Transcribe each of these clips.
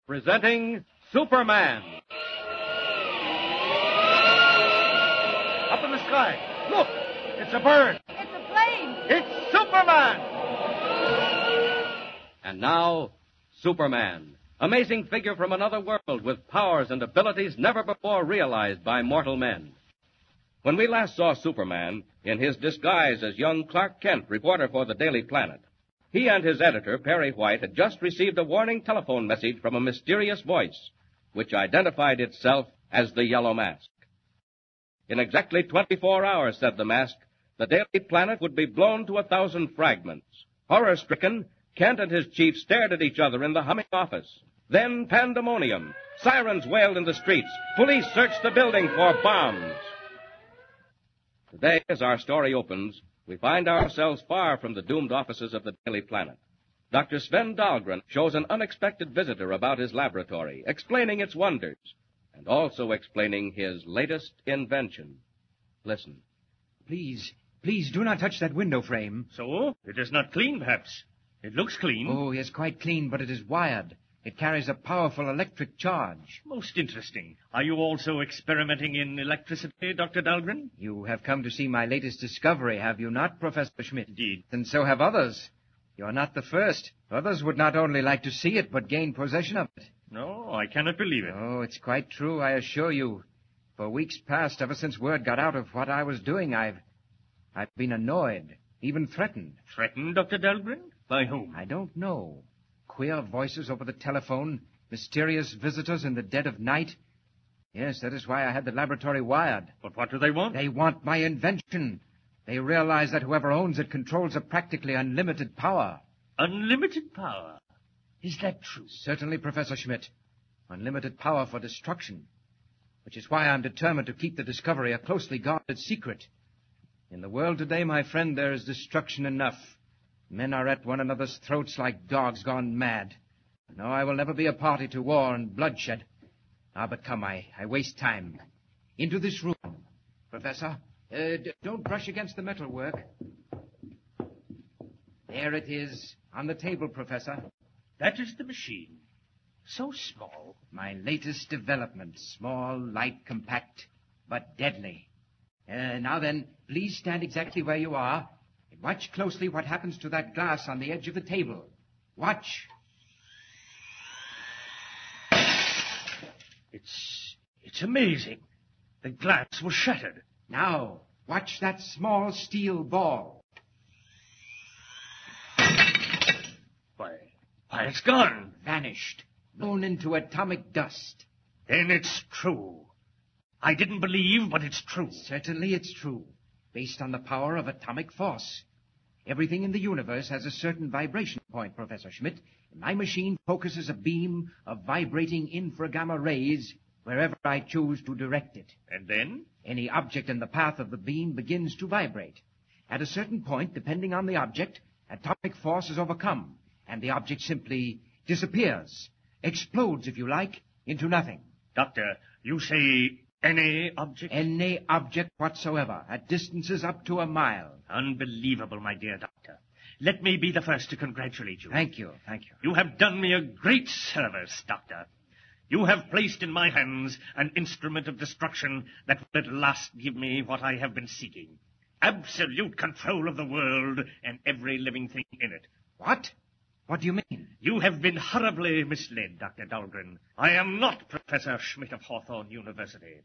Presenting Superman. Up in the sky. Look! It's a bird. It's a plane. It's Superman! And now, Superman. Amazing figure from another world with powers and abilities never before realized by mortal men. When we last saw Superman, in his disguise as young Clark Kent, reporter for the Daily Planet, he and his editor, Perry White, had just received a warning telephone message from a mysterious voice, which identified itself as the Yellow Mask. In exactly 24 hours, said the mask, the Daily Planet would be blown to 1,000 fragments. Horror-stricken, Kent and his chief stared at each other in the humming office. Then pandemonium. Sirens wailed in the streets. Police searched the building for bombs. Today, as our story opens, we find ourselves far from the doomed offices of the Daily Planet. Dr. Sven Dahlgren shows an unexpected visitor about his laboratory, explaining its wonders, and also explaining his latest invention. Listen. Please do not touch that window frame. So? It is not clean, perhaps. It looks clean. Oh, yes, quite clean, but it is wired. It carries a powerful electric charge. Most interesting. Are you also experimenting in electricity, Dr. Dahlgren? You have come to see my latest discovery, have you not, Professor Schmidt? Indeed. And so have others. You are not the first. Others would not only like to see it, but gain possession of it. No, I cannot believe it. Oh, it's quite true, I assure you. For weeks past, ever since word got out of what I was doing, I've been annoyed, even threatened. Threatened, Dr. Dahlgren? By whom? I don't know. Queer voices over the telephone, mysterious visitors in the dead of night. Yes, that is why I had the laboratory wired. But what do they want? They want my invention. They realize that whoever owns it controls a practically unlimited power. Unlimited power? Is that true? Certainly, Professor Schmidt. Unlimited power for destruction. Which is why I'm determined to keep the discovery a closely guarded secret. In the world today, my friend, there is destruction enough. Men are at one another's throats like dogs gone mad. No, I will never be a party to war and bloodshed. Ah, but come, I waste time. Into this room. Professor, don't brush against the metalwork. There it is, on the table, Professor. That is the machine. So small. My latest development. Small, light, compact, but deadly. Now then, please stand exactly where you are. Watch closely what happens to that glass on the edge of the table. Watch. It's amazing. The glass was shattered. Now, watch that small steel ball. Why, it's gone. Vanished. Blown into atomic dust. Then it's true. I didn't believe, but it's true. Certainly it's true. Based on the power of atomic force. Everything in the universe has a certain vibration point, Professor Schmidt. My machine focuses a beam of vibrating infragamma rays wherever I choose to direct it. And then? Any object in the path of the beam begins to vibrate. At a certain point, depending on the object, atomic force is overcome, and the object simply disappears, explodes, if you like, into nothing. Doctor, you say any object? Any object whatsoever, at distances up to a mile. Unbelievable, my dear doctor. Let me be the first to congratulate you. Thank you. You have done me a great service, doctor. You have placed in my hands an instrument of destruction that will at last give me what I have been seeking. Absolute control of the world and every living thing in it. What? What do you mean? You have been horribly misled, Dr. Dahlgren. I am not Professor Schmidt of Hawthorne University.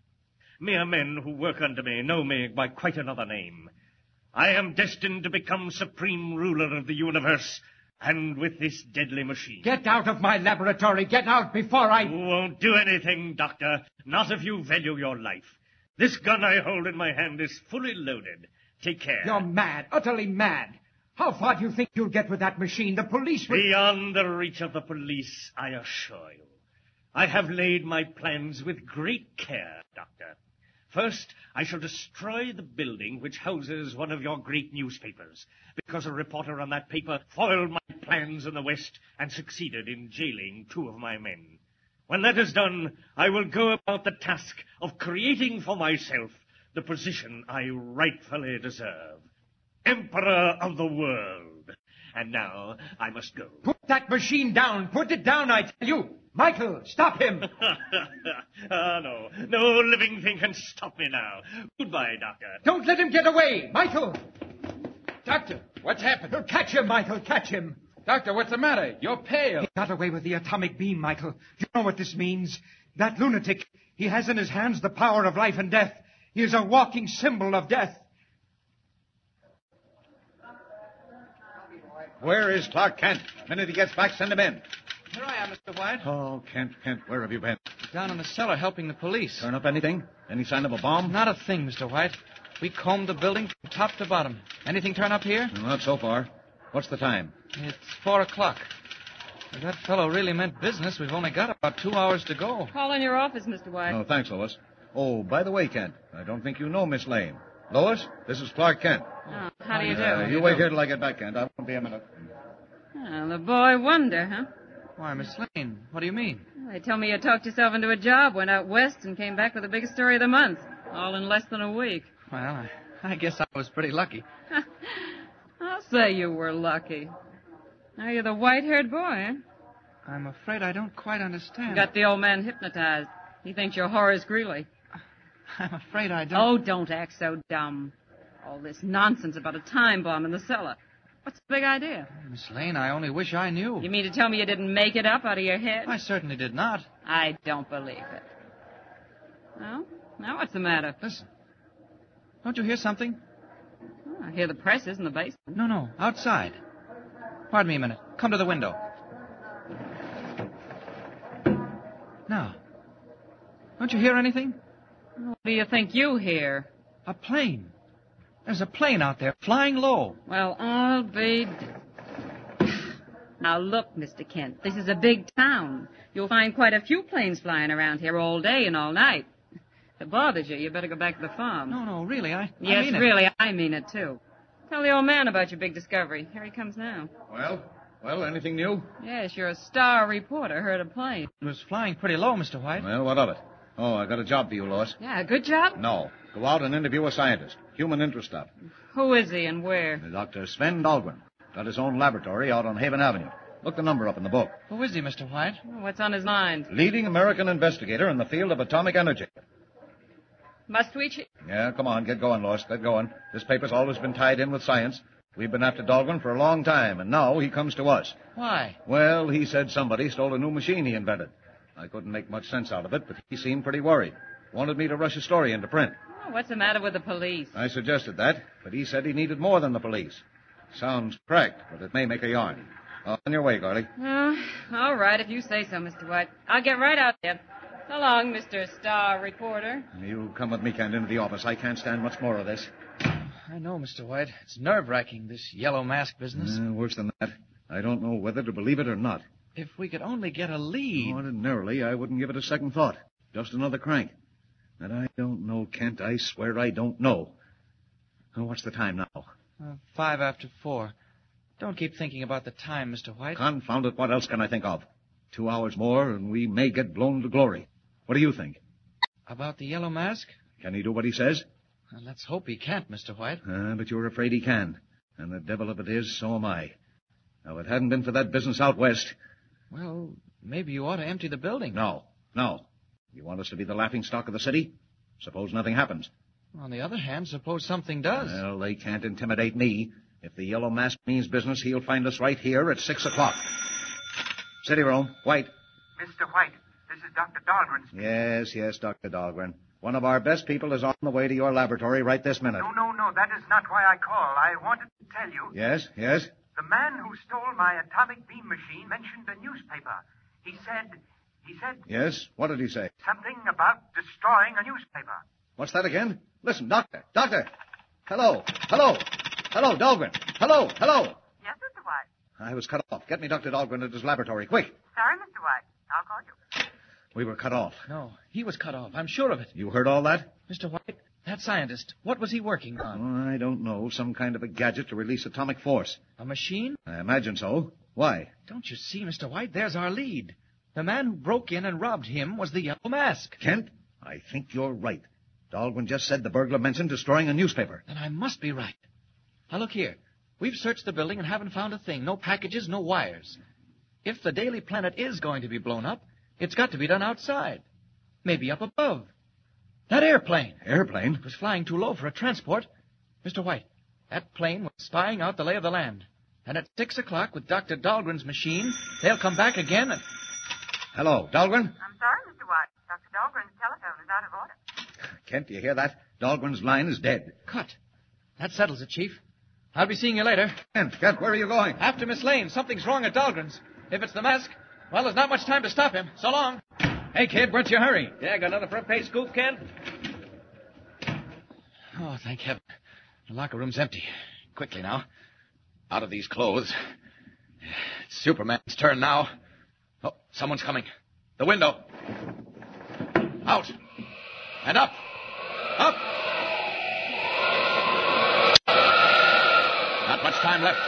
Mere men who work under me know me by quite another name. I am destined to become supreme ruler of the universe, and with this deadly machine. Get out of my laboratory! Get out before I... You won't do anything, Doctor. Not if you value your life. This gun I hold in my hand is fully loaded. Take care. You're mad, utterly mad. How far do you think you'll get with that machine? The police will... Beyond the reach of the police, I assure you. I have laid my plans with great care, Doctor. First, I shall destroy the building which houses one of your great newspapers, because a reporter on that paper foiled my plans in the West and succeeded in jailing 2 of my men. When that is done, I will go about the task of creating for myself the position I rightfully deserve. Emperor of the world. And now I must go. Put that machine down! Put it down, I tell you! Michael, stop him! No. No living thing can stop me now. Goodbye, Doctor. Don't let him get away! Michael! Doctor, what's happened? Catch him, Michael, catch him! Doctor, what's the matter? You're pale. He got away with the atomic beam, Michael. You know what this means? That lunatic, he has in his hands the power of life and death. He is a walking symbol of death. Where is Clark Kent? The minute he gets back, send him in. Here I am, Mr. White. Oh, Kent, where have you been? Down in the cellar helping the police. Turn up anything? Any sign of a bomb? Not a thing, Mr. White. We combed the building from top to bottom. Anything turn up here? Not so far. What's the time? It's 4 o'clock. If that fellow really meant business, we've only got about 2 hours to go. Call in your office, Mr. White. Oh, thanks, Lois. Oh, by the way, Kent, I don't think you know Miss Lane. Lois, this is Clark Kent. Oh, how do you do? You wait here till I get back, Kent. I won't be a minute. Oh, the boy wonder, huh? Why, Miss Lane, what do you mean? They tell me you talked yourself into a job, went out west, and came back with the biggest story of the month, all in less than a week. Well, I guess I was pretty lucky. I'll say you were lucky. Now you're the white-haired boy, huh? I'm afraid I don't quite understand. Got the old man hypnotized. He thinks you're Horace Greeley. I'm afraid I don't... Oh, don't act so dumb. All this nonsense about a time bomb in the cellar. What's the big idea? Miss Lane, I only wish I knew. You mean to tell me you didn't make it up out of your head? I certainly did not. I don't believe it. Well, now what's the matter? Listen. Don't you hear something? Oh, I hear the presses in the basement. No, outside. Pardon me a minute. Come to the window. Now, don't you hear anything? What do you think you hear? A plane. There's a plane out there flying low. Well, I'll be... Now, look, Mr. Kent, this is a big town. You'll find quite a few planes flying around here all day and all night. If it bothers you, you better go back to the farm. No, really, I Yes, mean it. really, I mean it, too. Tell the old man about your big discovery. Here he comes now. Well, anything new? Yes, you're a star reporter. Heard a plane. It was flying pretty low, Mr. White. Well, what of it? Oh, I got a job for you, Lois. Yeah, good job. No. Go out and interview a scientist. Human interest stuff. Who is he and where? Dr. Sven Dahlgren. Got his own laboratory out on Haven Avenue. Look the number up in the book. Who is he, Mr. White? What's on his mind? Leading American investigator in the field of atomic energy. Must we... Yeah, come on, get going, Lois. Get going. This paper's always been tied in with science. We've been after Dahlgren for a long time, and now he comes to us. Why? Well, he said somebody stole a new machine he invented. I couldn't make much sense out of it, but he seemed pretty worried. Wanted me to rush a story into print. Oh, what's the matter with the police? I suggested that, but he said he needed more than the police. Sounds cracked, but it may make a yarn. On your way, Garley. Oh, all right, if you say so, Mr. White. I'll get right out there. So long, Mr. Star Reporter. You come with me, Kent, into the office. I can't stand much more of this. I know, Mr. White. It's nerve-wracking, this yellow mask business. Worse than that. I don't know whether to believe it or not. If we could only get a lead. Ordinarily, I wouldn't give it a second thought. Just another crank. But I don't know, Kent. I swear I don't know. Oh, what's the time now? 5 after 4. Don't keep thinking about the time, Mr. White. Confound it, what else can I think of? 2 hours more, and we may get blown to glory. What do you think? About the yellow mask? Can he do what he says? Well, let's hope he can't, Mr. White. But you're afraid he can. And the devil of it is, so am I. Now, if it hadn't been for that business out west... Well, maybe you ought to empty the building. No. You want us to be the laughingstock of the city? Suppose nothing happens. On the other hand, suppose something does. Well, they can't intimidate me. If the yellow mask means business, he'll find us right here at 6 o'clock. City room. White. Mr. White, this is Dr. Dahlgren speaking. Yes, Dr. Dahlgren. One of our best people is on the way to your laboratory right this minute. No, that is not why I call. I wanted to tell you. Yes? The man who stole my atomic beam machine mentioned a newspaper. He said... Yes? What did he say? Something about destroying a newspaper. What's that again? Listen, Doctor! Hello, Dahlgren! Hello! Yes, Mr. White. I was cut off. Get me Dr. Dahlgren at his laboratory, quick. Sorry, Mr. White. I'll call you. We were cut off. No, he was cut off. I'm sure of it. You heard all that? Mr. White, that scientist, what was he working on? I don't know. Some kind of a gadget to release atomic force. A machine? I imagine so. Why? Don't you see, Mr. White? There's our lead. The man who broke in and robbed him was the Yellow Mask. Kent, I think you're right. Dahlgren just said the burglar mentioned destroying a newspaper. Then I must be right. Now, look here. We've searched the building and haven't found a thing. No packages, no wires. If the Daily Planet is going to be blown up, It's got to be done outside. Maybe up above. That airplane. Airplane? It was flying too low for a transport. Mr. White, that plane was spying out the lay of the land. And at 6 o'clock with Dr. Dahlgren's machine, they'll come back again and... Hello, Dahlgren? I'm sorry, Mr. White. Dr. Dahlgren's telephone is out of order. Kent, do you hear that? Dahlgren's line is dead. Cut. That settles it, Chief. I'll be seeing you later. Kent, where are you going? After Miss Lane. Something's wrong at Dahlgren's. If it's the mask, well, there's not much time to stop him. So long. Hey, kid, what's your hurry? Yeah, got another front page scoop, Kent? Oh, thank heaven. The locker room's empty. Quickly now. Out of these clothes. It's Superman's turn now. Oh, someone's coming. The window. Out. And up. Up. Not much time left.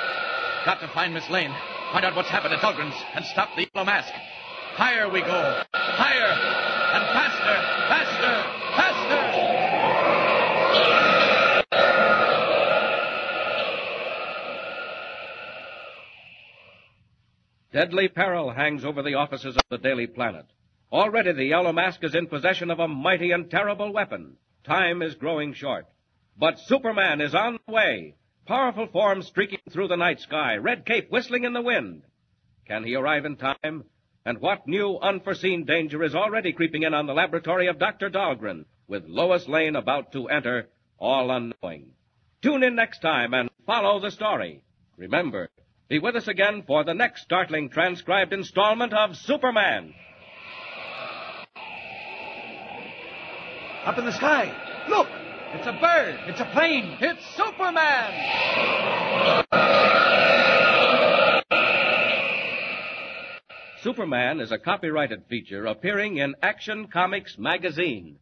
Got to find Miss Lane. Find out what's happened at Dahlgren's and stop the yellow mask. Higher we go. Higher. And faster. Faster. Faster. Deadly peril hangs over the offices of the Daily Planet. Already the Yellow Mask is in possession of a mighty and terrible weapon. Time is growing short. But Superman is on the way. Powerful form streaking through the night sky, red cape whistling in the wind. Can he arrive in time? And what new unforeseen danger is already creeping in on the laboratory of Dr. Dahlgren, with Lois Lane about to enter, all unknowing? Tune in next time and follow the story. Remember, be with us again for the next startling transcribed installment of Superman. Up in the sky. Look! It's a bird. It's a plane. It's Superman! Superman is a copyrighted feature appearing in Action Comics magazine.